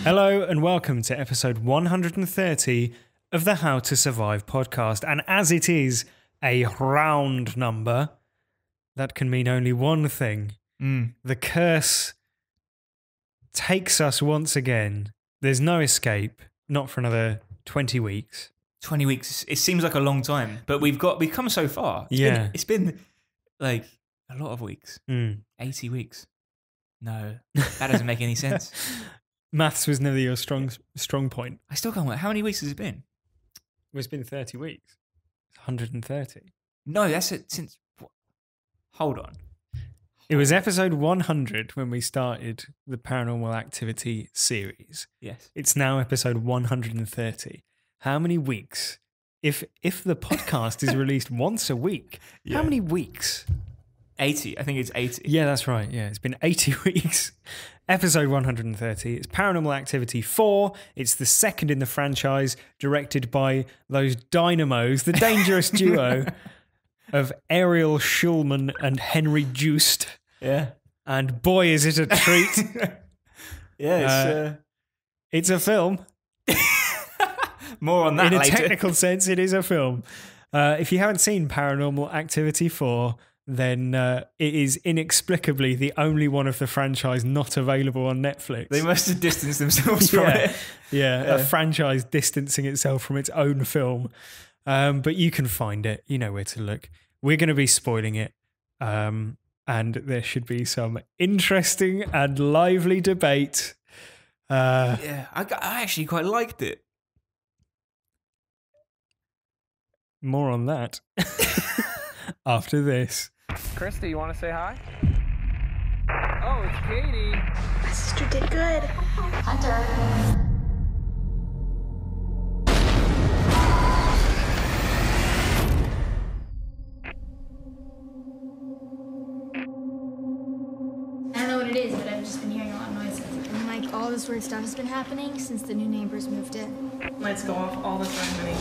Hello and welcome to episode 130 of the How to Survive podcast. And as it is a round number, that can mean only one thing. The curse takes us once again. There's no escape, not for another 20 weeks. 20 weeks, it seems like a long time, but we've come so far. It's been like a lot of weeks. 80 weeks. No, that doesn't make any sense. Maths was never your strong point. I still can't work. How many weeks has it been? Well, it's been 30 weeks. 130. No, that's it since... Hold on. It was episode 100 when we started the Paranormal Activity series. Yes. It's now episode 130. How many weeks? If the podcast is released once a week, how many weeks? 80. I think it's 80. Yeah, that's right. Yeah, it's been 80 weeks. Episode 130. It's Paranormal Activity 4. It's the second in the franchise, directed by those dynamos, the dangerous duo of Ariel Schulman and Henry Joost. Yeah. And boy, is it a treat. It's a film. More on that later. In a technical sense, it is a film. If you haven't seen Paranormal Activity 4, then it is inexplicably the only one of the franchise not available on Netflix. They must have distanced themselves from it. Yeah, a franchise distancing itself from its own film. But you can find it. You know where to look. We're going to be spoiling it. And there should be some interesting and lively debate. I actually quite liked it. More on that after this. Krista, you want to say hi? Oh, it's Katie. My sister did good. Hunter. I don't know what it is, but I've just been hearing a lot of noises. And like all this weird stuff has been happening since the new neighbors moved in. Lights go off all the time, honey.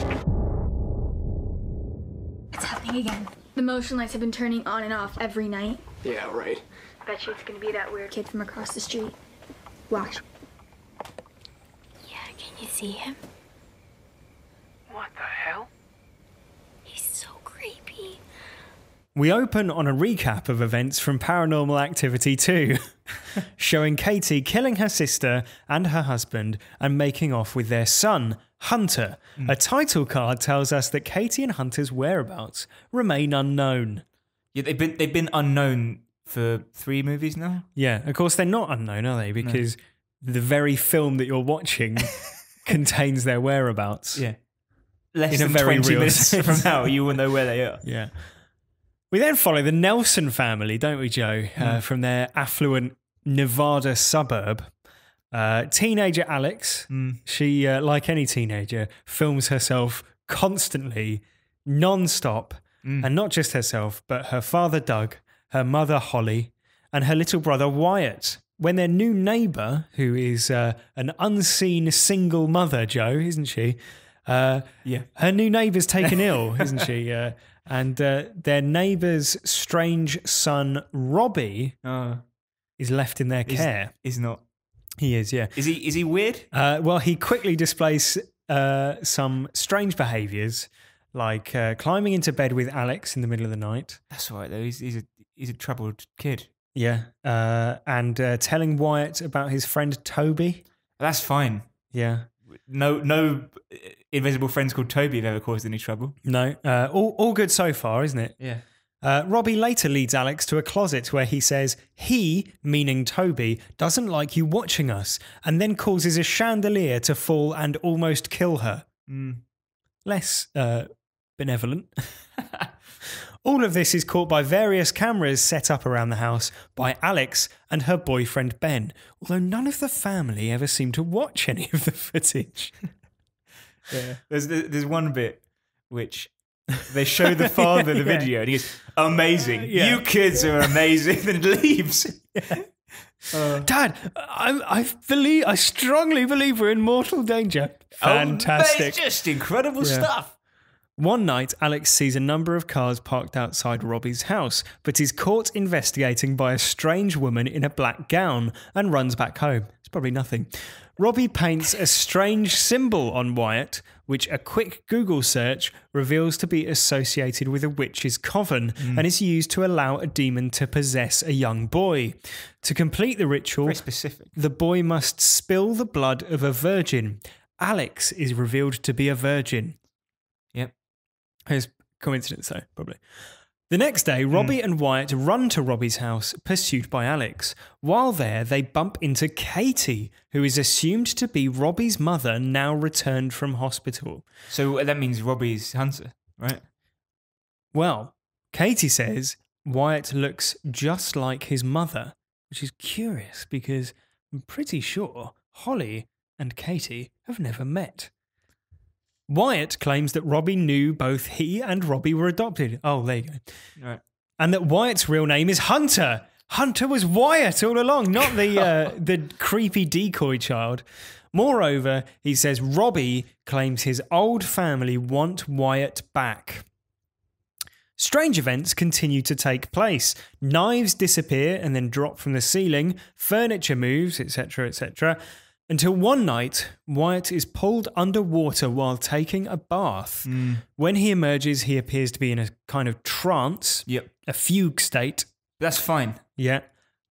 It's happening again. The motion lights have been turning on and off every night. Yeah, right. Bet you it's gonna be that weird kid from across the street. Watch. Yeah, can you see him? What the hell? He's so creepy. We open on a recap of events from Paranormal Activity 2, showing Katie killing her sister and her husband and making off with their son, Hunter. A title card tells us that Katie and Hunter's whereabouts remain unknown. Yeah, they've been unknown for 3 movies now. Yeah, of course they're not unknown, are they? Because the very film that you're watching contains their whereabouts. Yeah. Less In a than very 20 real minutes sense. from now, you will know where they are. Yeah. We then follow the Nelson family, don't we, Joe? From their affluent Nevada suburb. Teenager Alex, she, like any teenager, films herself constantly, non-stop, and not just herself, but her father Doug, her mother Holly, and her little brother Wyatt. When their new neighbour, who is an unseen single mother, Joe, isn't she? Her new neighbour's taken ill, isn't she? And their neighbour's strange son, Robbie, is left in their care. He's not. He is, yeah. Is he weird? Well, he quickly displays some strange behaviours, like climbing into bed with Alex in the middle of the night. That's all right, though. He's a troubled kid. Yeah. And telling Wyatt about his friend Toby. That's fine. Yeah. No invisible friends called Toby have ever caused any trouble. No. All good so far, isn't it? Yeah. Robbie later leads Alex to a closet where he says he, meaning Toby, doesn't like you watching us, and then causes a chandelier to fall and almost kill her. Less benevolent. All of this is caught by various cameras set up around the house by Alex and her boyfriend Ben, although none of the family ever seem to watch any of the footage. Yeah. There's one bit which they show the father the video and he goes, amazing. You kids are amazing. And leaves. Dad, I strongly believe we're in mortal danger. Fantastic. It's just incredible stuff. One night, Alex sees a number of cars parked outside Robbie's house, but is caught investigating by a strange woman in a black gown and runs back home. It's probably nothing. Robbie paints a strange symbol on Wyatt, which a quick Google search reveals to be associated with a witch's coven and is used to allow a demon to possess a young boy. To complete the ritual, Very specific. the boy must spill the blood of a virgin. Alex is revealed to be a virgin. Yep. It's coincidence, though, probably. The next day, Robbie and Wyatt run to Robbie's house, pursued by Alex. While there, they bump into Katie, who is assumed to be Robbie's mother, now returned from hospital. So that means Robbie's Hunter, right? Well, Katie says Wyatt looks just like his mother, which is curious because I'm pretty sure Holly and Katie have never met. Wyatt claims that Robbie knew both he and Robbie were adopted. Oh, there you go. Right. And that Wyatt's real name is Hunter. Hunter was Wyatt all along, not the creepy decoy child. Moreover, he says Robbie claims his old family want Wyatt back. Strange events continue to take place. Knives disappear and then drop from the ceiling. Furniture moves, etc., etc., until one night, Wyatt is pulled underwater while taking a bath. When he emerges, he appears to be in a kind of trance, a fugue state. That's fine. Yeah.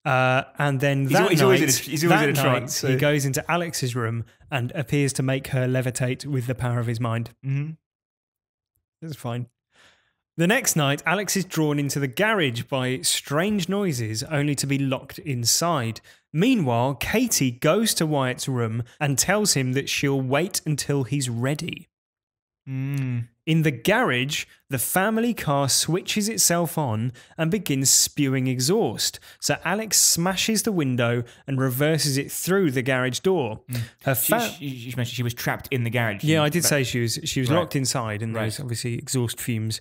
And then He's always in a trance. So. He goes into Alex's room and appears to make her levitate with the power of his mind. Mm-hmm. That's fine. The next night, Alex is drawn into the garage by strange noises, only to be locked inside. Meanwhile, Katie goes to Wyatt's room and tells him that she'll wait until he's ready. In the garage, the family car switches itself on and begins spewing exhaust. So Alex smashes the window and reverses it through the garage door. You mentioned she was trapped in the garage. Yeah, I did say she was locked inside, and there's obviously exhaust fumes.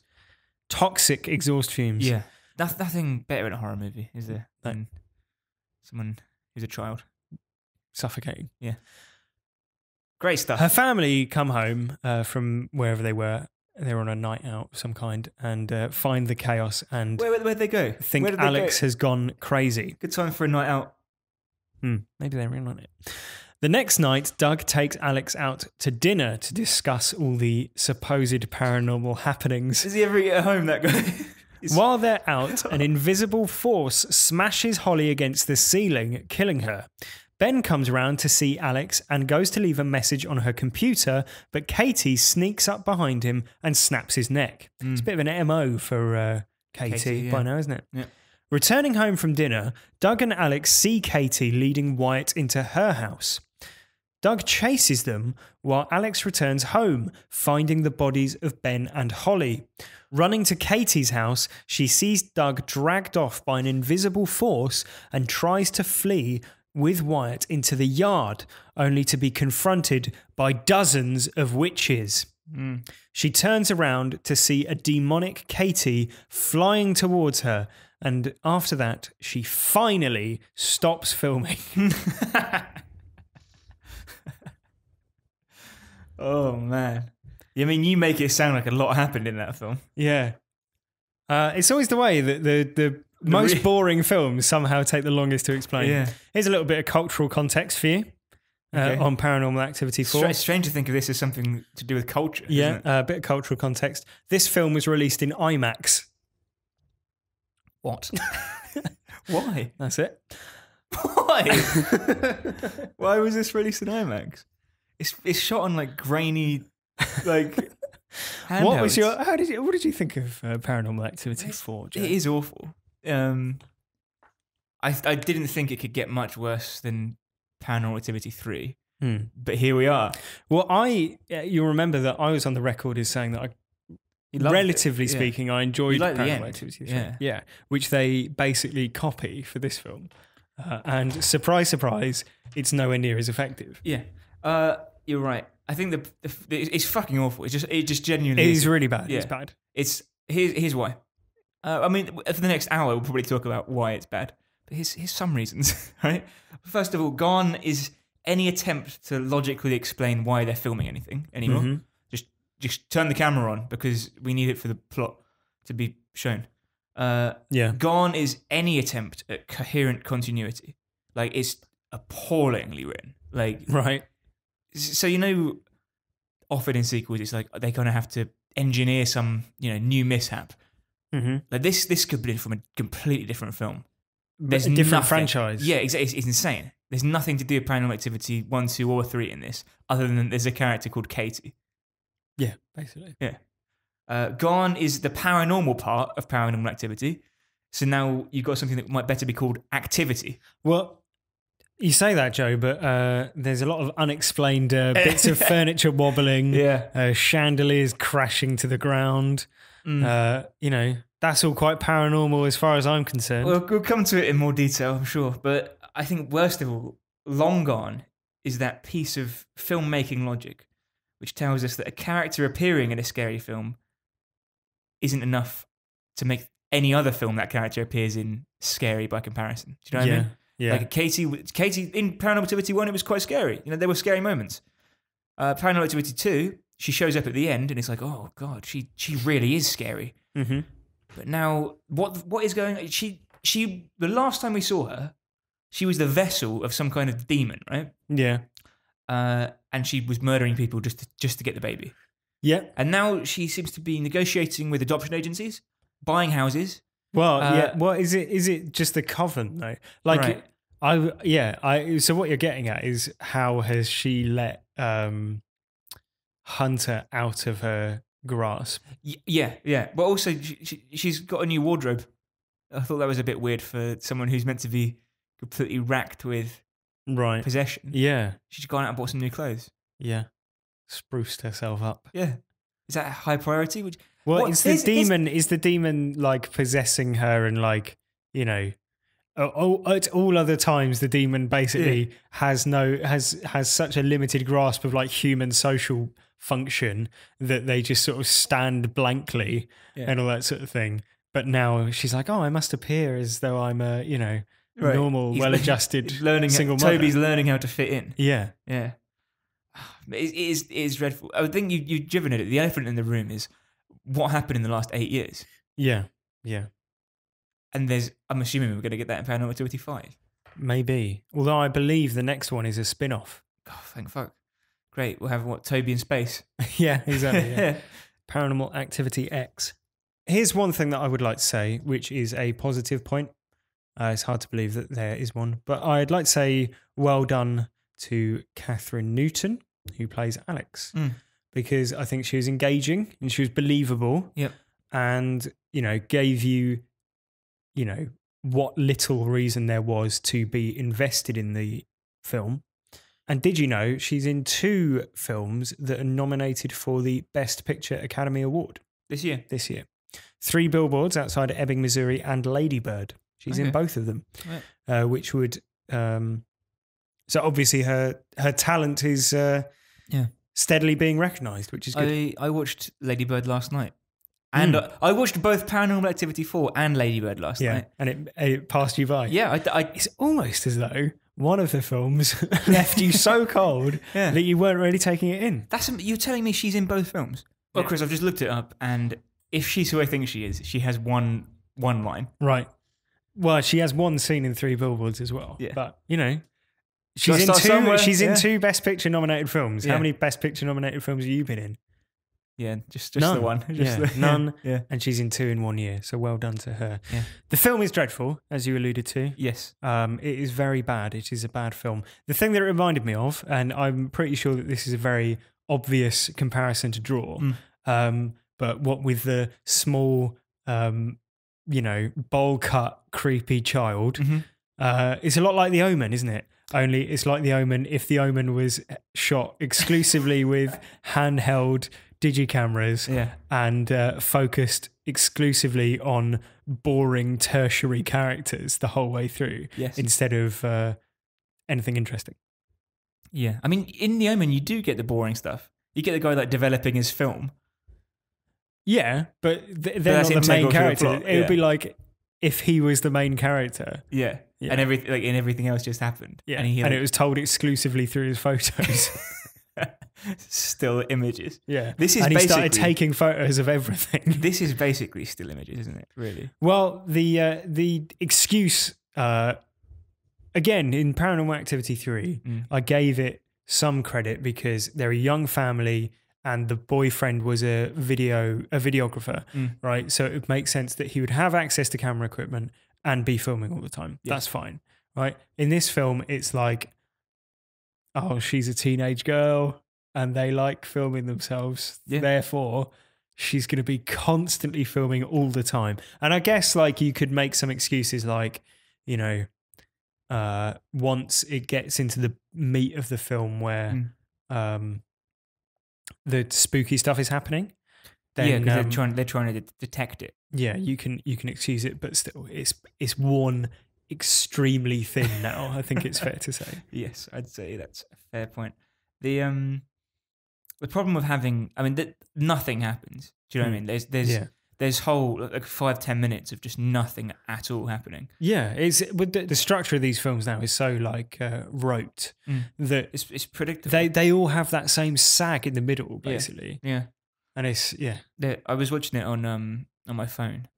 Toxic exhaust fumes. Yeah. Nothing better in a horror movie, is there, than someone who's a child. Suffocating. Yeah. Great stuff. Her family come home from wherever they were. They were on a night out of some kind and find the chaos and Where'd they go? think Alex has gone crazy. Good time for a night out. Maybe they're in on it. The next night, Doug takes Alex out to dinner to discuss all the supposed paranormal happenings. Does he ever eat at home, that guy? While they're out, an invisible force smashes Holly against the ceiling, killing her. Ben comes around to see Alex and goes to leave a message on her computer, but Katie sneaks up behind him and snaps his neck. It's a bit of an MO for Katie by now, isn't it? Yeah. Returning home from dinner, Doug and Alex see Katie leading Wyatt into her house. Doug chases them while Alex returns home, finding the bodies of Ben and Holly. Running to Katie's house, she sees Doug dragged off by an invisible force and tries to flee with Wyatt into the yard, only to be confronted by dozens of witches. She turns around to see a demonic Katie flying towards her, and after that, she finally stops filming. Oh, man. I mean, you make it sound like a lot happened in that film. Yeah. It's always the way that the most boring films somehow take the longest to explain. Yeah. Here's a little bit of cultural context for you on Paranormal Activity 4. It's strange to think of this as something to do with culture. Yeah, isn't it? a bit of cultural context. This film was released in IMAX. What? Why? That's it. Why? Why was this released in IMAX? It's shot on like grainy, like handhelds. What did you think of Paranormal Activity 4, Joe? It is awful. I didn't think it could get much worse than Paranormal Activity 3, but here we are. Well, you'll remember that I was on the record as saying that relatively speaking, I enjoyed Paranormal Activity 3. Yeah, which they basically copy for this film. And surprise, surprise, it's nowhere near as effective. Yeah. You're right. I think it's fucking awful. It just genuinely is really bad. Yeah. It's bad. Here's why. I mean, for the next hour, we'll probably talk about why it's bad. But here's some reasons, right? First of all, gone is any attempt to logically explain why they're filming anything anymore. Just just turn the camera on because we need it for the plot to be shown. Gone is any attempt at coherent continuity. Like, it's appallingly written. Like, right. So, you know, often in sequels, it's like they're going to have to engineer some, you know, new mishap. Mm-hmm. Like this could be from a completely different film. There's a different franchise. Yeah, exactly. It's insane. There's nothing to do with Paranormal Activity 1, 2, or 3 in this, other than there's a character called Katie. Yeah, basically. Yeah. Gone is the paranormal part of Paranormal Activity. So now you've got something that might better be called Activity. Well, you say that, Joe, but there's a lot of unexplained bits of furniture wobbling, chandeliers crashing to the ground. You know, that's all quite paranormal as far as I'm concerned. Well, we'll come to it in more detail, I'm sure. But I think worst of all, long gone is that piece of filmmaking logic which tells us that a character appearing in a scary film isn't enough to make any other film that character appears in scary by comparison. Do you know what I mean? Yeah. Like Katie in Paranormal Activity 1, it was quite scary. You know, there were scary moments. Paranormal Activity 2, she shows up at the end and it's like, oh God, she really is scary. Mm-hmm. But now, what is going on? She the last time we saw her, she was the vessel of some kind of demon, right? Yeah. And she was murdering people just to get the baby. Yeah. And now she seems to be negotiating with adoption agencies, buying houses. Well, yeah. What is it? Is it just the coven though? Like, right. So what you're getting at is how has she let Hunter out of her grasp? Yeah. But also, she's got a new wardrobe. I thought that was a bit weird for someone who's meant to be completely racked with possession. Yeah. She's gone out and bought some new clothes. Yeah. Spruced herself up. Yeah. Is that a high priority? Is the demon like possessing her and like, you know, at all other times the demon basically has such a limited grasp of like human social function that they just sort of stand blankly and all that sort of thing. But now she's like, oh, I must appear as though I'm a, you know, normal, well-adjusted single mother. Toby's learning how to fit in. Yeah. Yeah. It is dreadful. I think you've driven it. The elephant in the room is what happened in the last 8 years. Yeah. And I'm assuming we're going to get that in Paranormal Activity 5. Maybe. Although I believe the next one is a spin-off. Oh, thank fuck. Great. We'll have Toby in space. Yeah, exactly. Yeah. Paranormal Activity X. Here's one thing that I would like to say, which is a positive point. It's hard to believe that there is one. But I'd like to say well done to Catherine Newton, who plays Alex. Because I think she was engaging and she was believable. Yep. And, you know, gave you, you know, what little reason there was to be invested in the film. And did you know she's in 2 films that are nominated for the Best Picture Academy Award? This year. 3 Billboards Outside of Ebbing, Missouri and Lady Bird. She's in both of them. Right. Which would... so obviously her talent is steadily being recognised, which is good. I watched Lady Bird last night. And I watched both Paranormal Activity 4 and Lady Bird last night. And it passed you by. Yeah. It's almost as though one of the films left you so cold that you weren't really taking it in. You're telling me she's in both films? Well, Chris, I've just looked it up, and if she's who I think she is, she has one line. Right. Well, she has one scene in 3 Billboards as well. Yeah. But, you know, she's in 2 Best Picture nominated films. How many Best Picture nominated films have you been in? Yeah, just none. The one. None. Yeah. And she's in 2 in 1 year. So well done to her. Yeah. The film is dreadful, as you alluded to. Yes. It is very bad. It is a bad film. The thing that it reminded me of, and I'm pretty sure that this is a very obvious comparison to draw, but what with the small, you know, bowl cut, creepy child, it's a lot like The Omen, isn't it? Only it's like The Omen if The Omen was shot exclusively with handheld digicameras and focused exclusively on boring tertiary characters the whole way through instead of anything interesting. Yeah. I mean, in The Omen, you do get the boring stuff. You get the guy like developing his film. Yeah, but they're not the main character. It would be like if he was the main character. Yeah. And everything else just happened. Yeah. And it was told exclusively through his photos. Still images. Yeah. This is and he started basically- taking photos of everything. This is basically still images, isn't it? Really? Well, the excuse again in Paranormal Activity 3, I gave it some credit because they're a young family and the boyfriend was a videographer, right? So it would make sense that he would have access to camera equipment and be filming all the time. Yeah. That's fine, right? In this film, it's like, oh, she's a teenage girl and they like filming themselves. Yeah. Therefore, she's going to be constantly filming all the time. And I guess like you could make some excuses like, you know, once it gets into the meat of the film where the spooky stuff is happening, then Yeah, because they're trying to detect it. yeah, you can excuse it, but still, it's worn extremely thin now. I think it's fair to say. Yes, I'd say that's a fair point. The problem with having, I mean, nothing happens. Do you know what I mean? There's whole like 5-10 minutes of just nothing at all happening. Yeah, it's but the structure of these films now is so like rote that It's predictable. they all have that same sag in the middle, basically. Yeah. And it's I was watching it on my phone.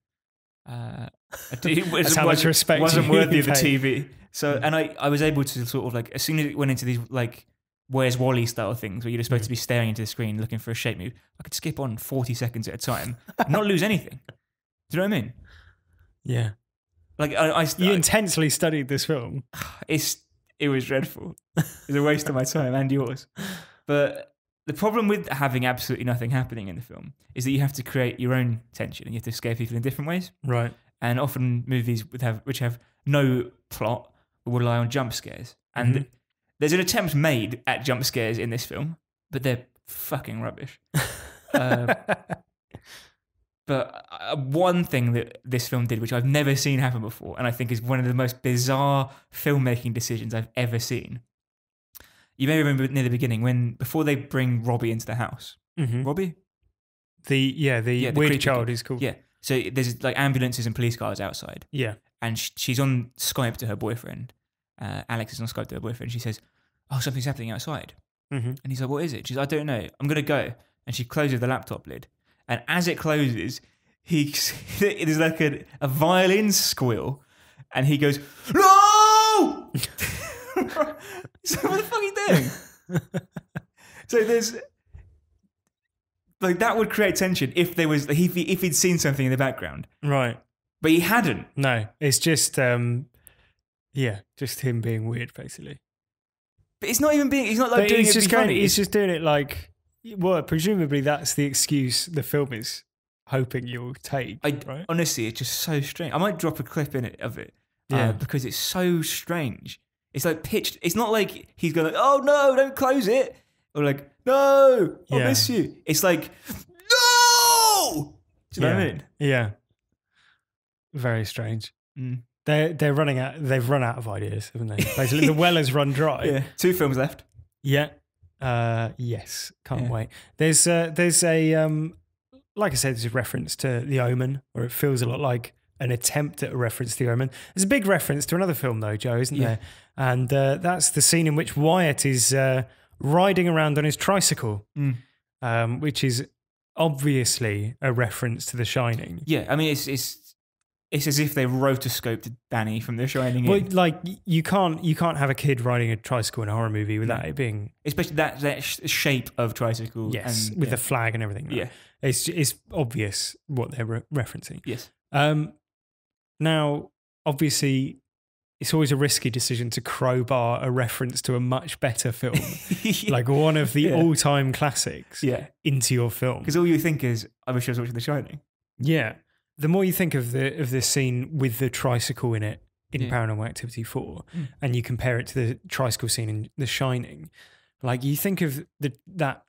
That's how much respect wasn't you worthy of the pay. TV. So and I was able to sort of like, as soon as it went into these like Where's Wally style things where you're supposed to be staring into the screen looking for a shape move, I could skip on 40 seconds at a time and not lose anything. Do you know what I mean? Yeah. Like You intensely studied this film. it was dreadful. It was a waste of my time and yours. But the problem with having absolutely nothing happening in the film is that you have to create your own tension and you have to scare people in different ways. Right. And often movies which have no plot will rely on jump scares. And there's an attempt made at jump scares in this film, but they're fucking rubbish. But one thing that this film did, which I've never seen happen before, and I think is one of the most bizarre filmmaking decisions I've ever seen. You may remember near the beginning before they bring Robbie into the house. Robbie? The weird child is called. Yeah. So there's like ambulances and police cars outside. Yeah. And she's on Skype to her boyfriend. Alex is on Skype to her boyfriend. She says, "Oh, something's happening outside." And he's like, "What is it?" She's like, "I don't know. I'm going to go." And she closes the laptop lid. And as it closes, there's like a violin squeal. And he goes, "No!" So what the fuck are you doing? So there's... Like, that would create tension if there was... if he'd seen something in the background. Right. But he hadn't. No, it's just just him being weird, basically. But it's not even being... He's not like But doing he's it to just be funny. He's just doing it like... Well, presumably that's the excuse the film is hoping you'll take, right? Honestly, it's just so strange. I might drop a clip in it of it Yeah. because it's so strange. It's like pitched. It's not like he's going, "Oh no, don't close it," or like, "No, I'll Yeah. miss you." It's like, "No!" Do you know what I mean? Yeah. Very strange. Mm. They're running out. They've run out of ideas, haven't they? Basically, the well has run dry. Yeah. 2 films left. Yeah. Yes. Can't Yeah. wait. There's a like I said, there's a reference to The Omen, or it feels a lot like an attempt at a reference to The Omen. There's a big reference to another film though, Joe, isn't there? And that's the scene in which Wyatt is riding around on his tricycle, which is obviously a reference to The Shining. Yeah. I mean, it's as if they rotoscoped Danny from The Shining. Well, like you can't have a kid riding a tricycle in a horror movie without it being especially that shape of tricycle. yes, and, with the flag and everything. Yeah. It's obvious what they're referencing. Yes. Now, obviously, it's always a risky decision to crowbar a reference to a much better film, like one of the all-time classics, into your film. Because all you think is, "I wish I was watching The Shining." Yeah. The more you think of the scene with the tricycle in it in Paranormal Activity 4, and you compare it to the tricycle scene in The Shining, like you think of that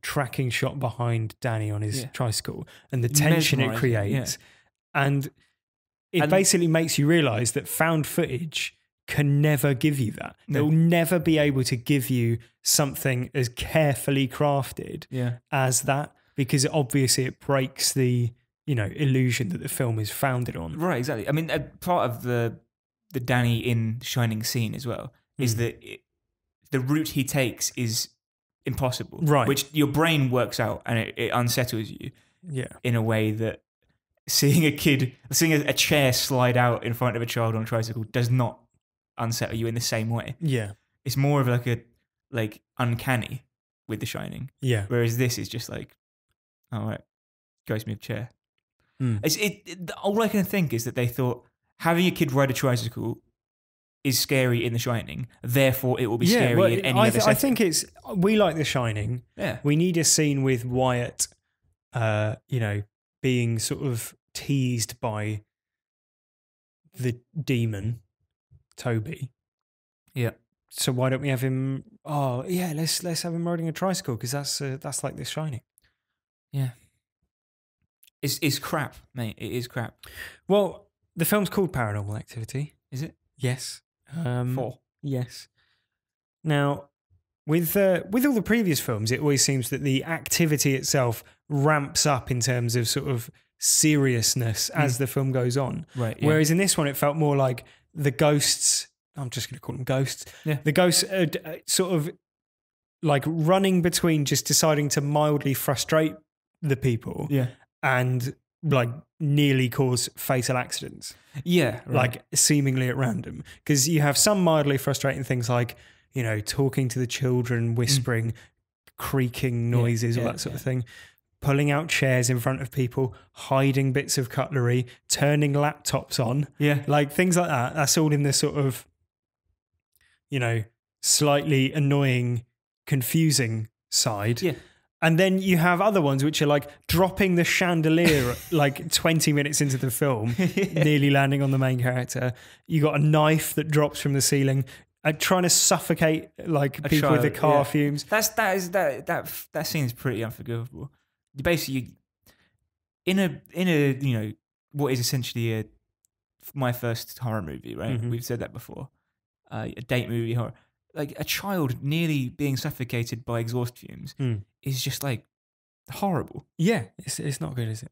tracking shot behind Danny on his tricycle and the tension it creates, and it basically makes you realise that found footage can never give you that. No. They'll never be able to give you something as carefully crafted as that, because obviously it breaks the illusion that the film is founded on. Right, exactly. I mean, part of the Danny in Shining scene as well is that the route he takes is impossible. Right. Which your brain works out and it unsettles you Yeah. in a way that seeing a chair slide out in front of a child on a tricycle does not unsettle you in the same way. Yeah. It's more of like uncanny with The Shining. Yeah. Whereas this is just like, all right, ghost move chair. All I can think is that they thought having a kid ride a tricycle is scary in The Shining, therefore it will be scary in any other setting. I think we like The Shining. Yeah. We need a scene with Wyatt, being sort of teased by the demon, Toby. Yeah. So why don't we have him? Oh yeah, let's have him riding a tricycle because that's like The Shining. Yeah. It's crap, mate. It is crap. Well, the film's called Paranormal Activity. Is it? Yes. 4. Yes. Now, with all the previous films, it always seems that the activity itself ramps up in terms of sort of seriousness as the film goes on. Right. Yeah. Whereas in this one, it felt more like the ghosts. I'm just going to call them ghosts. Yeah. The ghosts are sort of like running between just deciding to mildly frustrate the people. Yeah. And like nearly cause fatal accidents. Yeah. Right. Like seemingly at random. Because you have some mildly frustrating things like, talking to the children, whispering, creaking noises, all that sort of thing. Pulling out chairs in front of people, hiding bits of cutlery, turning laptops on. Yeah. Like things like that. That's all in this sort of, slightly annoying, confusing side. Yeah. And then you have other ones which are like dropping the chandelier like 20 minutes into the film, nearly landing on the main character. You got a knife that drops from the ceiling, trying to suffocate like people with the car fumes. That scene is pretty unforgivable. Basically, in a what is essentially my first horror movie, right? Mm-hmm. We've said that before. A date movie horror. Like a child nearly being suffocated by exhaust fumes is just like horrible. Yeah, it's not good, is it?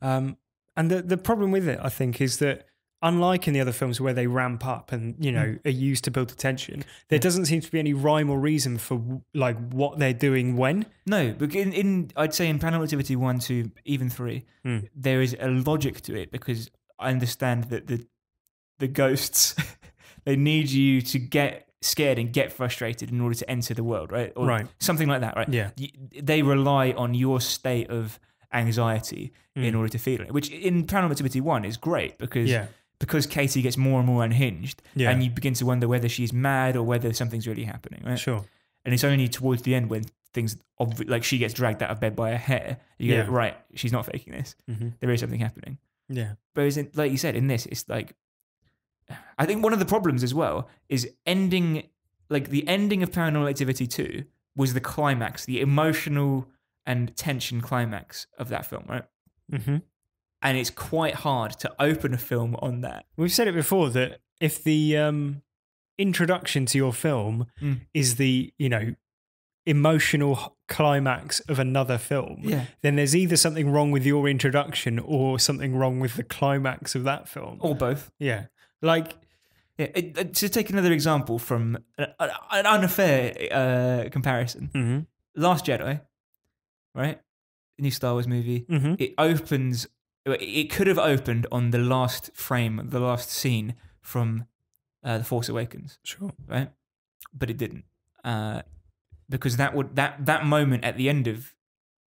And the problem with it, I think, is that unlike in the other films where they ramp up and are used to build the tension, there doesn't seem to be any rhyme or reason for like what they're doing when. No, but I'd say in Paranormal Activity 1, 2, even 3, there is a logic to it because I understand that the ghosts they need you to get scared and get frustrated in order to enter the world, right? Or right. Something like that, right? Yeah. They rely on your state of anxiety in order to feel it, which in Paranormal Activity 1 is great because Katie gets more and more unhinged and you begin to wonder whether she's mad or whether something's really happening, right? Sure. And it's only towards the end when things, like she gets dragged out of bed by her hair, you go, right, she's not faking this. Mm-hmm. There is something happening. Yeah. Whereas, like you said, in this, it's like, I think one of the problems as well is the ending of Paranormal Activity 2 was the climax, the emotional and tension climax of that film, right? Mm-hmm. And it's quite hard to open a film on that. We've said it before that if the introduction to your film is the, emotional climax of another film, then there's either something wrong with your introduction or something wrong with the climax of that film. Or both. Yeah. Like, to take another example from an unfair comparison, Last Jedi, right? The new Star Wars movie. It opens. It could have opened on the last frame, the last scene from The Force Awakens. Sure. Right, but it didn't, because that moment at the end of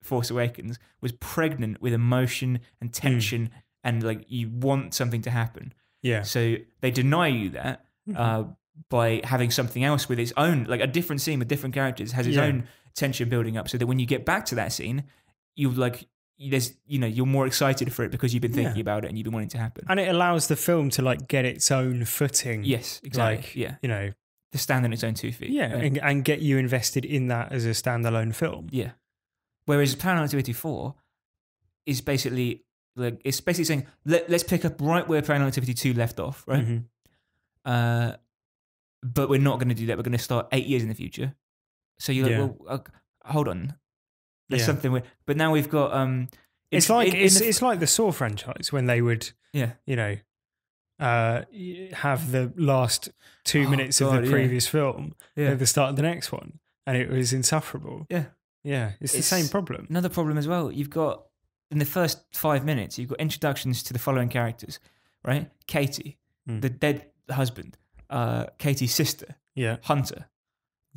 Force Awakens was pregnant with emotion and tension, and like you want something to happen. Yeah. So they deny you that by having something else with its own, like a different scene with different characters, has its own tension building up. So that when you get back to that scene, you're more excited for it because you've been thinking about it and you've been wanting it to happen. And it allows the film to like get its own footing. Yes, exactly. Like, to stand on its own 2 feet. Yeah, and get you invested in that as a standalone film. Yeah. Whereas Paranormal Activity 4 is basically like, it's basically saying, let's pick up right where Paranormal Activity 2 left off, right? But we're not going to do that. We're going to start 8 years in the future. So you're like, well, hold on. There's something weird. But now we've got... it's like the Saw franchise when they would, have the last 2 minutes of the previous film at the start of the next one. and it was insufferable. Yeah. Yeah, it's the same problem. Another problem as well. You've got, in the first 5 minutes, you've got introductions to the following characters, right? Katie, the dead husband, Katie's sister, Hunter.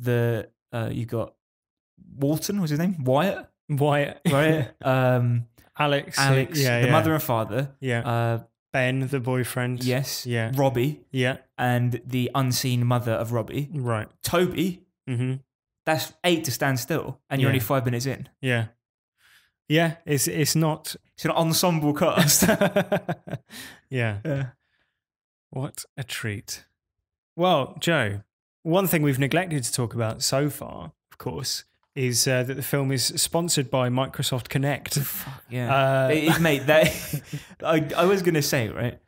You got Walton, was his name? Wyatt, right? Alex, the mother and father. Ben, the boyfriend. Yes. Yeah. Robbie. Yeah. And the unseen mother of Robbie. Right. Toby. Mm-hmm. That's 8 to stand still, and you're only 5 minutes in. Yeah. Yeah, it's not... It's an ensemble cast. Yeah. What a treat. Well, Joe, one thing we've neglected to talk about so far, of course, is that the film is sponsored by Microsoft Kinect. Fuck, yeah. Mate, I was going to say, right,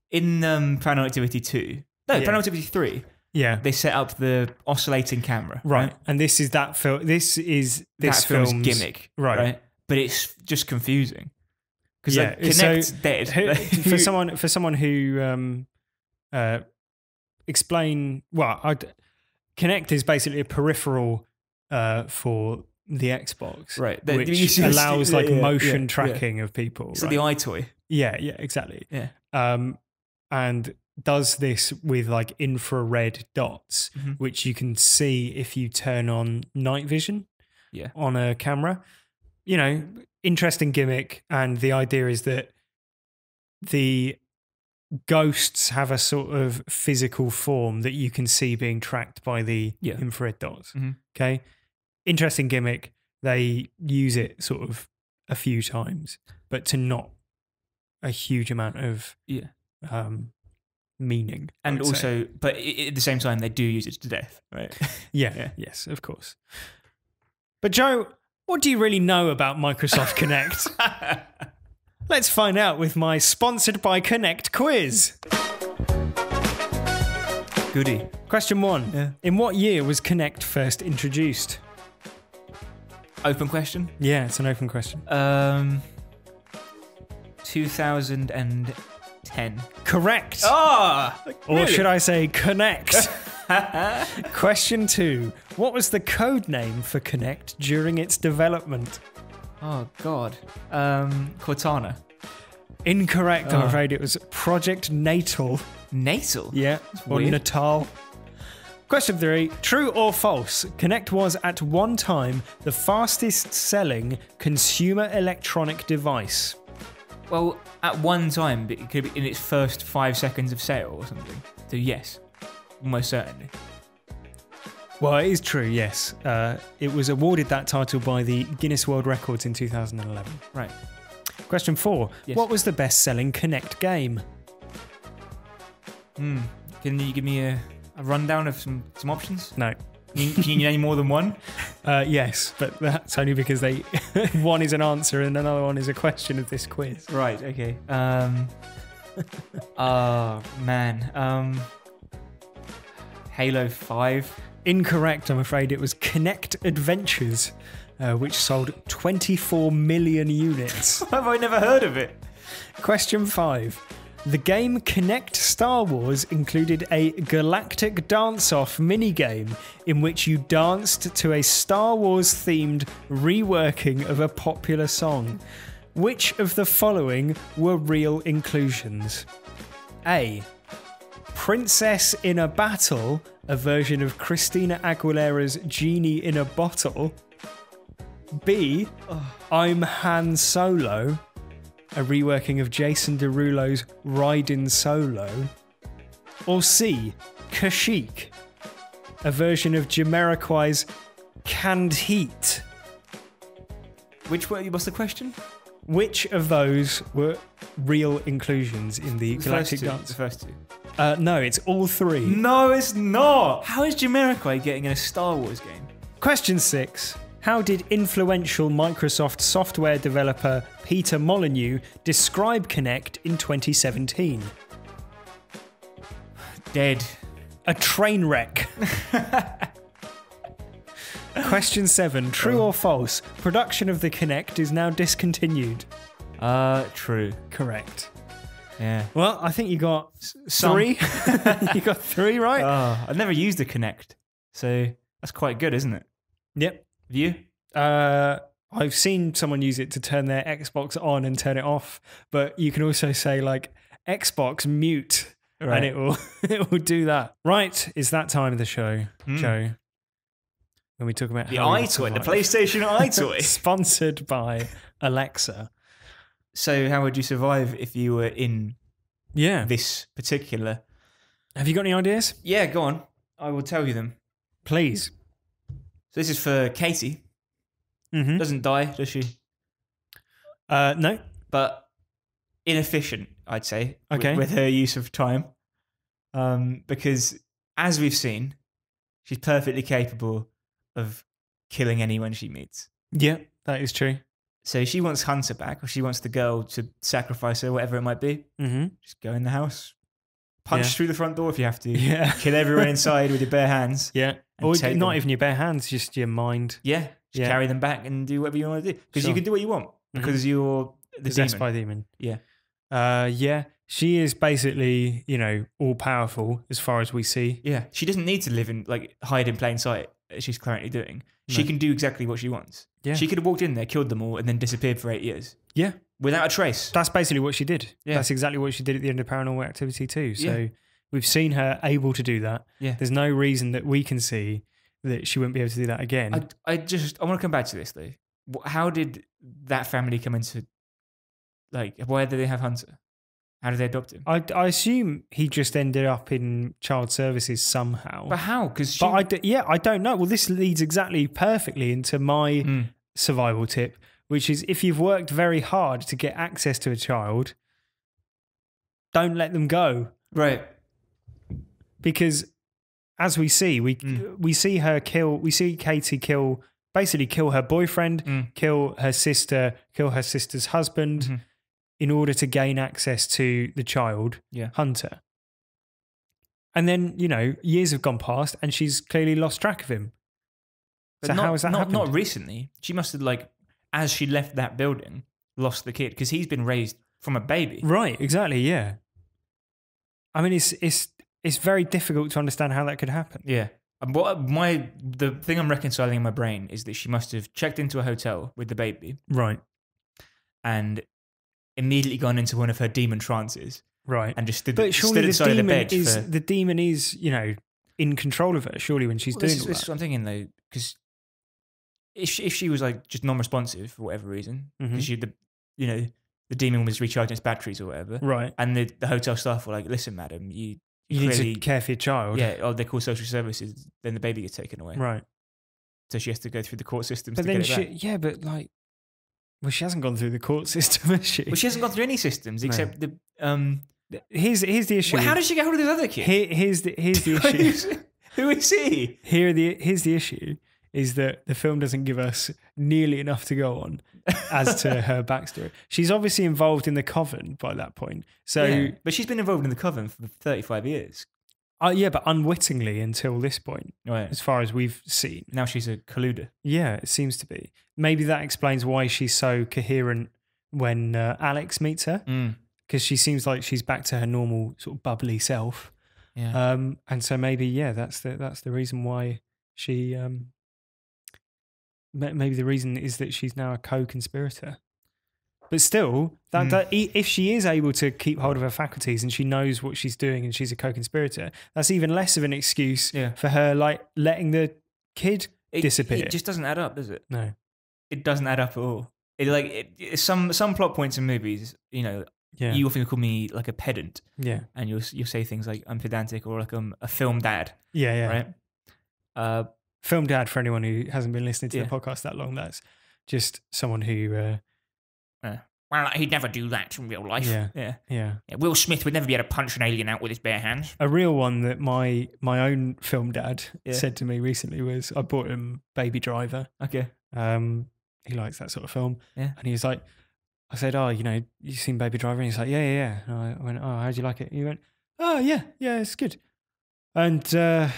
in Paranormal Activity 2... No, Paranormal Activity 3... Yeah, they set up the oscillating camera, right? And this is that film. This film's gimmick, right? But it's just confusing because Kinect's dead. For someone who explain Kinect is basically a peripheral for the Xbox, right? Which allows motion tracking of people. So the iToy. Yeah, exactly. Yeah, and does this with infrared dots, which you can see if you turn on night vision on a camera. Interesting gimmick. And the idea is that the ghosts have a sort of physical form that you can see being tracked by the infrared dots. Okay. Interesting gimmick. They use it sort of a few times, but to not a huge amount of meaning. And also, but at the same time, they do use it to death, right? Yes, of course. But Joe, what do you really know about Microsoft Kinect? Let's find out with my sponsored by Kinect quiz. Goody. Question 1. Yeah. In what year was Kinect first introduced? Open question? Yeah, it's an open question. 2010. Correct. Really? Or should I say Connect? Question 2. What was the code name for Kinect during its development? Oh, God. Cortana. Incorrect, I'm afraid. It was Project Natal. Natal? Yeah. Or Natal. Question 3. True or false? Kinect was at one time the fastest selling consumer electronic device. Well, at one time, it could be in its first 5 seconds of sale or something. So yes, almost certainly. Well, it is true, yes. It was awarded that title by the Guinness World Records in 2011. Right. Question 4. Yes. What was the best-selling Kinect game? Can you give me a rundown of some options? No. Can you name more than one? Yes, but that's only because one is an answer and another one is a question of this quiz. Right, okay. Oh, man. Halo 5? Incorrect, I'm afraid. It was Kinect Adventures, which sold 24 million units. Have I never heard of it? Question 5. The game Kinect Star Wars included a galactic dance-off minigame in which you danced to a Star Wars-themed reworking of a popular song. Which of the following were real inclusions? A. Princess in a Battle, a version of Christina Aguilera's Genie in a Bottle. B. I'm Han Solo, a reworking of Jason Derulo's Riding Solo. Or C. Kashyyyk, a version of Jamiroquai's Canned Heat. What's the question? Which of those were real inclusions in the Galactic Dance? The first two. No, it's all three. No, it's not. How is Jamiroquai getting in a Star Wars game? Question 6. How did influential Microsoft software developer Peter Molyneux describe Kinect in 2017? Dead. A train wreck. Question 7. True or false? Production of the Kinect is now discontinued. True. Correct. Yeah. Well, I think you got 3. You got 3 right. I've never used a Kinect, so That's quite good, isn't it? Yep. Have you? I've seen someone use it to turn their Xbox on and turn it off, but you can also say like Xbox mute, and it will it will do that. Right, it's that time of the show, Joe. When we talk about The how we iToy, the survive. PlayStation iToy. Sponsored by Alexa. So how would you survive if you were in Yeah. this particular... Have you got any ideas? Yeah, go on. I will tell you them. Please. So this is for Katie. Mm-hmm. Doesn't die, does she? No. But inefficient, I'd say, Okay. with her use of time. Because as we've seen, she's perfectly capable of killing anyone she meets. Yeah, that is true. So she wants Hunter back, or she wants the girl to sacrifice her, whatever it might be. Mm-hmm. Just go in the house, punch Yeah. through the front door if you have to. Yeah. Kill everyone inside with your bare hands. Yeah. And Or take not them. even your bare hands, just your mind. Yeah. Just Yeah. carry them back and do whatever you want to do. Because Sure. you can do what you want. Because you're the Possessed demon. by a demon. Yeah. Yeah. She is basically, all powerful as far as we see. Yeah. She doesn't need to live in, hide in plain sight as she's currently doing. She No. can do exactly what she wants. Yeah. She could have walked in there, killed them all, and then disappeared for 8 years. Yeah. Without a trace. That's basically what she did. Yeah. That's exactly what she did at the end of Paranormal Activity 2. So Yeah. we've seen her able to do that. Yeah. There's no reason that we can see that she wouldn't be able to do that again. I want to come back to this though. How did that family come into, why did they have Hunter? How did they adopt him? I assume he just ended up in child services somehow. But how? Because But I don't know. Well, this leads exactly perfectly into my survival tip, which is if you've worked very hard to get access to a child, don't let them go. right. Because as we see, we see her kill. We see Katie kill her boyfriend, kill her sister, kill her sister's husband, in order to gain access to the child, Yeah. Hunter. And then years have gone past, and she's clearly lost track of him. But So how has that happened? Not recently. She must have as she left that building, lost the kid because he's been raised from a baby. Right, exactly, yeah. I mean, it's very difficult to understand how that could happen. Yeah. And the thing I'm reconciling in my brain is that she must have checked into a hotel with the baby Right, and immediately gone into one of her demon trances right. and just stood But surely inside the bed. the demon is, in control of her, surely, when she's doing This all is that. what I'm thinking though, because if she was just non-responsive for whatever reason, because the demon was recharging its batteries or whatever, Right. and the hotel staff were like, "Listen, madam, you You need clearly to care for your child. yeah, they call social services, then the baby gets taken away, Right. so she has to go through the court systems But to then get it back." yeah, but well, she hasn't gone through the court system, has she? Well, she hasn't gone through any systems except the. Here's the issue. Well, how did she get hold of this other kid? Here's the issue. Who is he? Here's the issue is that the film doesn't give us nearly enough to go on as to her backstory. She's obviously involved in the coven by that point. So Yeah, but she's been involved in the coven for 35 years. yeah, but unwittingly until this point, Right. as far as we've seen. Now she's a colluder. Yeah, it seems to be. Maybe that explains why she's so coherent when Alex meets her, because she seems like she's back to her normal sort of bubbly self. Yeah. And so maybe that's the reason why she. Maybe the reason is that she's now a co-conspirator. But still, if she is able to keep hold of her faculties and she knows what she's doing and she's a co-conspirator, that's even less of an excuse for her letting the kid disappear. It just doesn't add up, does it? No. It doesn't add up at all. Some plot points in movies, Yeah. you often call me like a pedant, Yeah. and you'll say things like I'm pedantic or like I'm a film dad, Yeah. right? Film dad, for anyone who hasn't been listening to Yeah. the podcast that long, that's just someone who Well, he'd never do that in real life. Yeah. Yeah, Will Smith would never be able to punch an alien out with his bare hands. a real one that my own film dad Yeah. said to me recently was I bought him Baby Driver. Okay. He likes that sort of film. Yeah. And he was like, I said, "Oh, you've seen Baby Driver?" And he's like, yeah. And I went, "Oh, how'd you like it?" He went, "Oh, yeah, it's good." And yeah,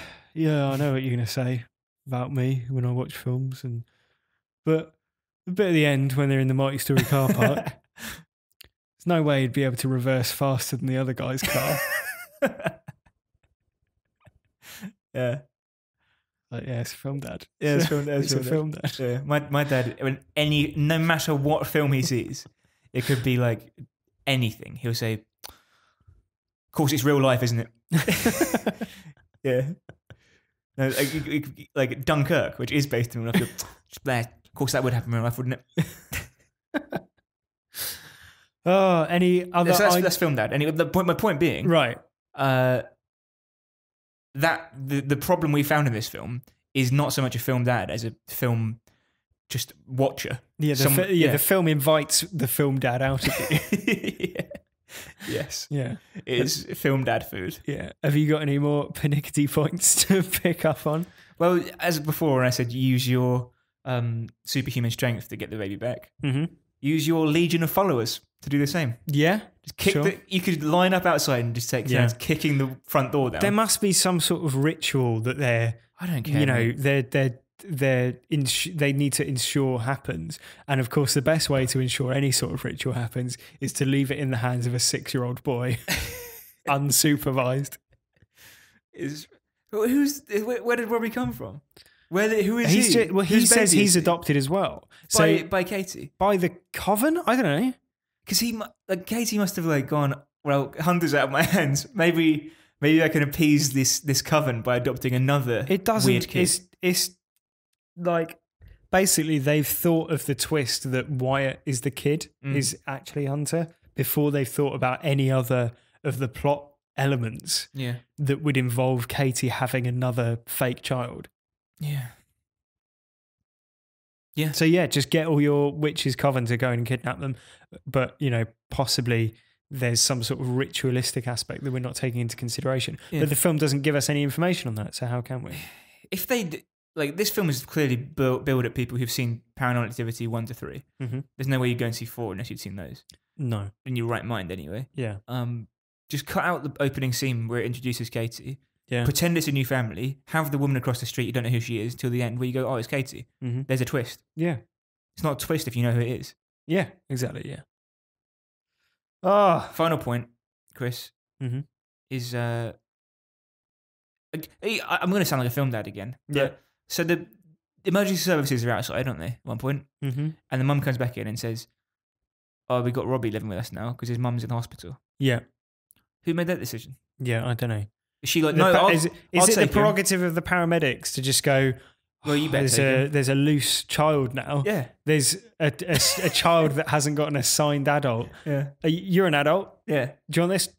I know what you're going to say about me when I watch films. But the bit at the end when they're in the multi-story car park, there's no way he'd be able to reverse faster than the other guy's car. Yeah. Yeah, it's a film dad. Yeah, it's It's a film dad. Yeah, my dad, no matter what film he sees, it could be like anything. He'll say, "Of course, it's real life, isn't it?" Yeah. No, like Dunkirk, which is based in real life. Of course, that would happen in real life, wouldn't it? Oh, any other? So that's film dad. My point being, right. That the problem we found in this film is not so much a film dad as a film just watcher. Yeah, the film invites the film dad out of you. Yeah. Yes. Yeah. It's film dad food. Yeah. Have you got any more pernickety points to pick up on? Well, as before, when I said use your superhuman strength to get the baby back, use your legion of followers to do the same. Yeah. Just kick you could line up outside and just take turns kicking the front door down. There must be some sort of ritual that I don't care. You know, they need to ensure happens. And of course, the best way to ensure any sort of ritual happens is to leave it in the hands of a 6-year-old boy, unsupervised. Where did Robbie come from? Who is he? He says he's adopted as well. By Katie? By the coven? I don't know. Because Katie must have gone, well, Hunter's out of my hands. Maybe I can appease this coven by adopting another weird kid. It's like basically they've thought of the twist that Wyatt is the kid, is actually Hunter, before they've thought about any other of the plot elements that would involve Katie having another fake child. Yeah. Yeah. So just get all your witches coven to go and kidnap them. But, possibly there's some sort of ritualistic aspect that we're not taking into consideration. Yeah. But the film doesn't give us any information on that, so how can we? If they... this film is clearly built at people who've seen Paranormal Activity 1 to 3. Mm-hmm. There's no way you'd go and see 4 unless you'd seen those. No. In your right mind, anyway. Yeah. Just cut out the opening scene where it introduces Katie. Yeah. Pretend it's a new family. Have the woman across the street, you don't know who she is, till the end where you go, oh, it's Katie. Mm-hmm. There's a twist. Yeah. It's not a twist if you know who it is. Yeah, exactly, yeah. Final point, Chris, is... I'm going to sound like a film dad again. Yeah. So the emergency services are outside, aren't they, at one point? Mm-hmm. And the mum comes back in and says, oh, we got Robbie living with us now because his mum's in hospital. Yeah. Who made that decision? Yeah, I don't know. Is she like, no, is it the prerogative of the paramedics to just go, well, you better there's a loose child now. Yeah. There's a child that hasn't got an assigned adult. Yeah. You're an adult. Yeah. Do you want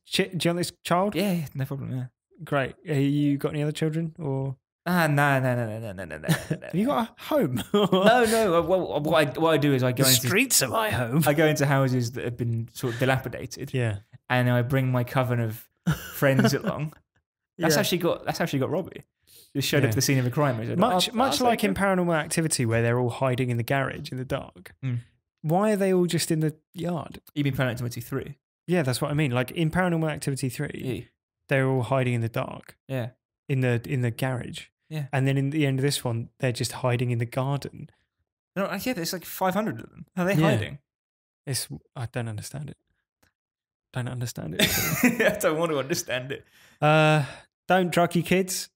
this child? Yeah, no problem, yeah. Great. You got any other children or? No. Have you got a home? No. What I do is I go into streets of my home. I go into houses that have been sort of dilapidated. Yeah. And I bring my coven of friends along. That's how she got Robbie. Just showed up to the scene of a crime. Much like in Paranormal Activity, where they're all hiding in the garage in the dark. Why are they all just in the yard? You mean Paranormal Activity 3? Yeah, that's what I mean. Like in Paranormal Activity 3, they're all hiding in the dark. Yeah. In the garage. Yeah. And then in the end of this one, they're just hiding in the garden. No, yeah, there's like 500 of them. How are they hiding? I don't understand it. I don't want to understand it. Don't drug your kids.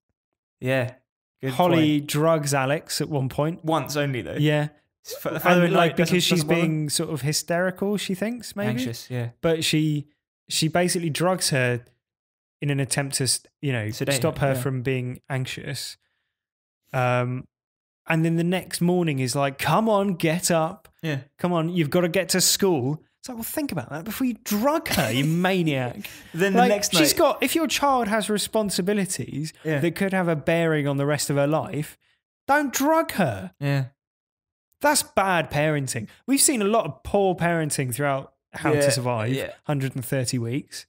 Yeah. Good Holly point. drugs Alex at one point. Once only, though. Yeah. Because she's being sort of hysterical, she thinks, maybe. Anxious, yeah. But she basically drugs her in an attempt to, stop her from being anxious. And then the next morning is like, come on, get up. Yeah. Come on, you've got to get to school. It's like, well, think about that before you drug her, you maniac. Then the next night... if your child has responsibilities that could have a bearing on the rest of her life, don't drug her. Yeah. That's bad parenting. We've seen a lot of poor parenting throughout How to Survive, 130 weeks.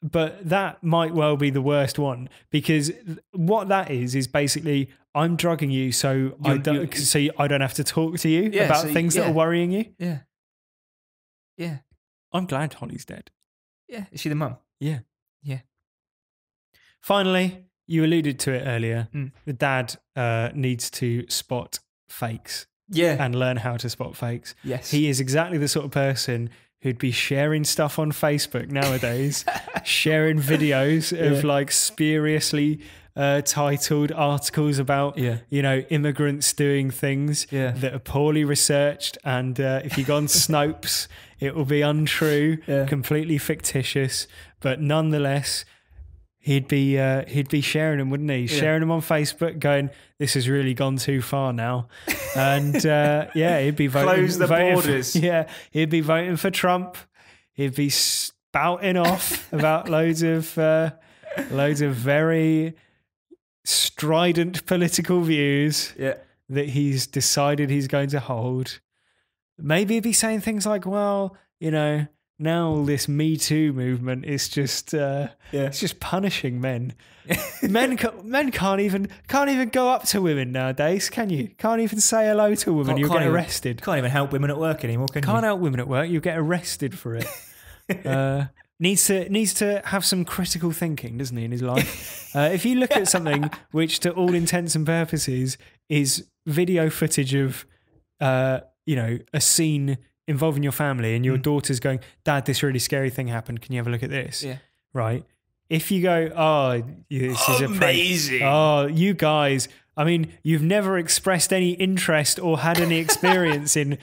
But that might well be the worst one, because what that is basically, I'm drugging you so I don't have to talk to you about things that are worrying you. Yeah. Yeah. I'm glad Holly's dead. Yeah. Is she the mum? Yeah. Yeah. Finally, you alluded to it earlier. The dad needs to spot fakes. Yeah. And learn how to spot fakes. Yes. He is exactly the sort of person who'd be sharing stuff on Facebook nowadays, sharing videos of like spuriously titled articles about immigrants doing things that are poorly researched, and if you go on Snopes, it will be untrue, completely fictitious, but nonetheless. He'd be sharing them, wouldn't he? Sharing them on Facebook, going, "This has really gone too far now," and he'd be voting. Close the borders. He'd be voting for Trump. He'd be spouting off about loads of very strident political views that he's decided he's going to hold. Maybe he'd be saying things like, "Well, now all this Me Too movement is just it's just punishing men. men can't even go up to women nowadays, can you? Can't even say hello to a woman. You'll get arrested. Can't even help women at work anymore, can you? Can't help women at work. You'll get arrested for it." Needs to have some critical thinking, doesn't he, in his life? If you look at something which, to all intents and purposes, is video footage of a scene involving your family, and your daughter's going, "Dad, this really scary thing happened. Can you have a look at this?" Yeah. Right. If you go, "Oh, this is amazing. Oh, you guys, I mean, you've never expressed any interest or had any experience in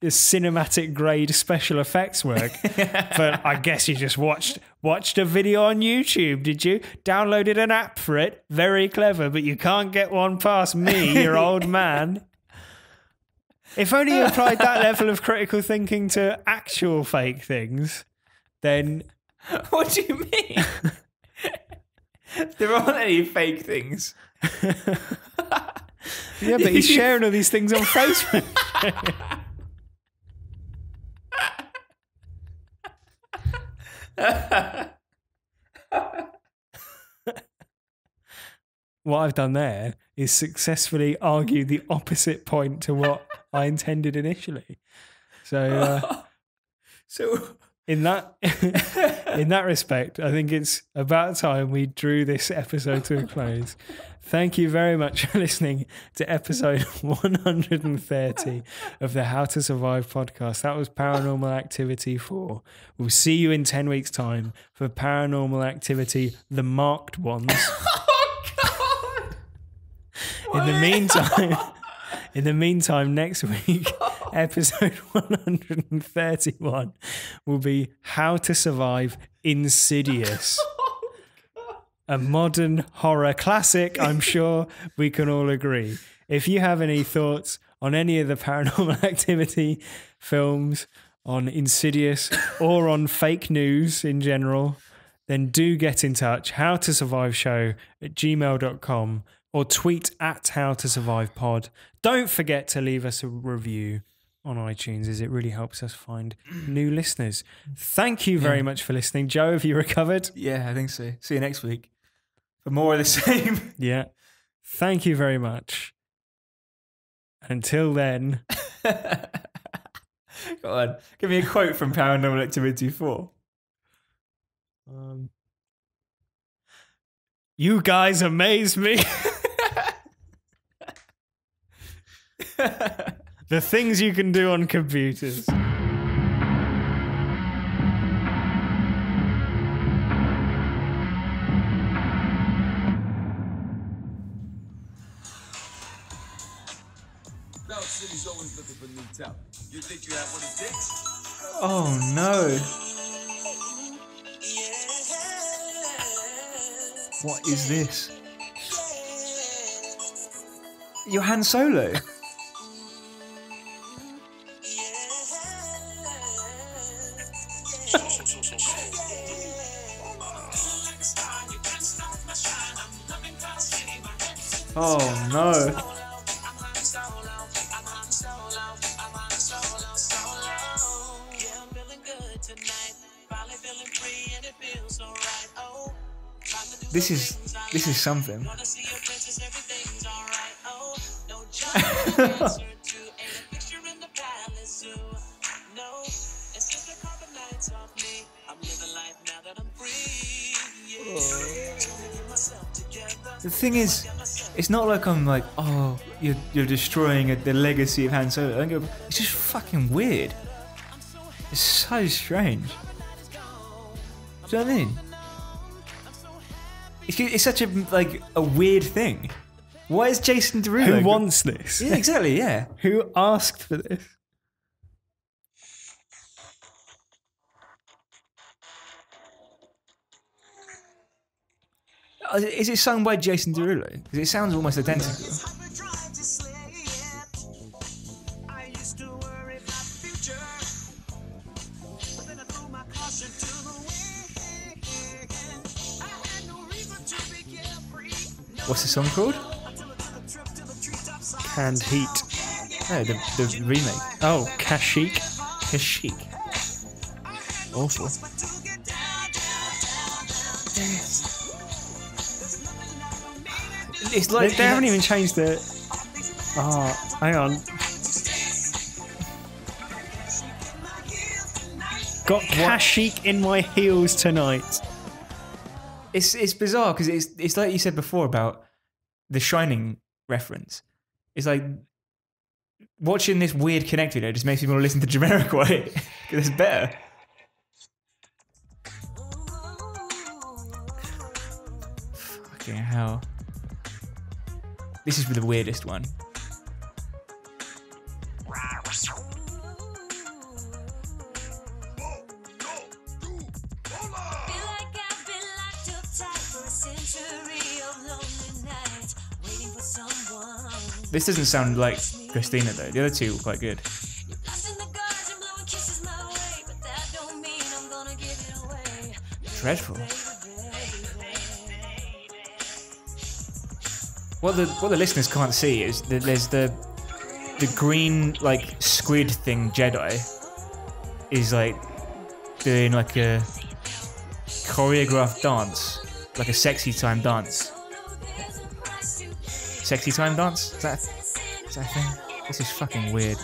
cinematic grade special effects work, but I guess you just watched a video on YouTube, did you? Downloaded an app for it. Very clever, but you can't get one past me, your old man." If only you applied that level of critical thinking to actual fake things, then... What do you mean? There aren't any fake things. Yeah, but he's sharing all these things on Facebook. What I've done there is successfully argue the opposite point to what I intended initially. So in that respect, I think it's about time we drew this episode to a close. Thank you very much for listening to episode 130 of the How to Survive podcast. That was Paranormal Activity 4. We'll see you in 10 weeks' time for Paranormal Activity, the marked ones. In the meantime, next week, episode 131 will be How to Survive Insidious. A modern horror classic, I'm sure we can all agree. If you have any thoughts on any of the Paranormal Activity films, on Insidious, or on fake news in general, then do get in touch. HowToSurviveShow@gmail.com or tweet @HowToSurvivePod. Don't forget to leave us a review on iTunes, as it really helps us find new listeners. Thank you very much for listening. Joe, have you recovered? Yeah, I think so. See you next week for more of the same. Yeah. Thank you very much. Until then. Go on. Give me a quote from Paranormal Activity 4. You guys amaze me. The things you can do on computers. City's always looking for new talent. You think you have what it takes? Oh no. What is this? You're Han Solo. Oh no. This is something. The thing is, it's not like I'm like, oh, you're destroying the legacy of Han Solo. It's just fucking weird. It's so strange. Do you know what I mean? It's such a weird thing. Why is Jason Derulo? Who wants this? Yeah, exactly. Yeah. Who asked for this? Is it sung by Jason Derulo? Because it sounds almost identical. What's the song called? Canned Heat. No, the remake. Oh, Kashyyyk. Kashyyyk. Awful. It's like They haven't even changed it. Oh, hang on. Got Kashyyyk in my heels tonight. It's bizarre because it's like you said before about the Shining reference. It's like watching this weird Kinect video just makes me want to listen to Jamiroquai because it's better. Fucking hell. This is the weirdest one. This doesn't sound like Christina though. The other two were quite good. Dreadful. What the listeners can't see is that there's the green squid thing Jedi is doing a choreographed dance, like a sexy time dance. Sexy time dance? Is that a thing? This is fucking weird.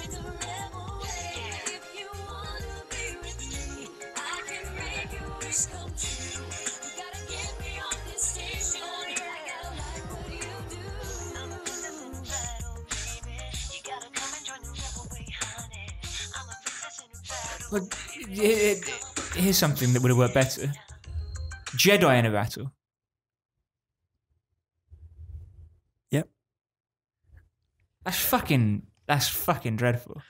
Look, here's something that would have worked better. Jedi in a battle. Yep. That's fucking dreadful.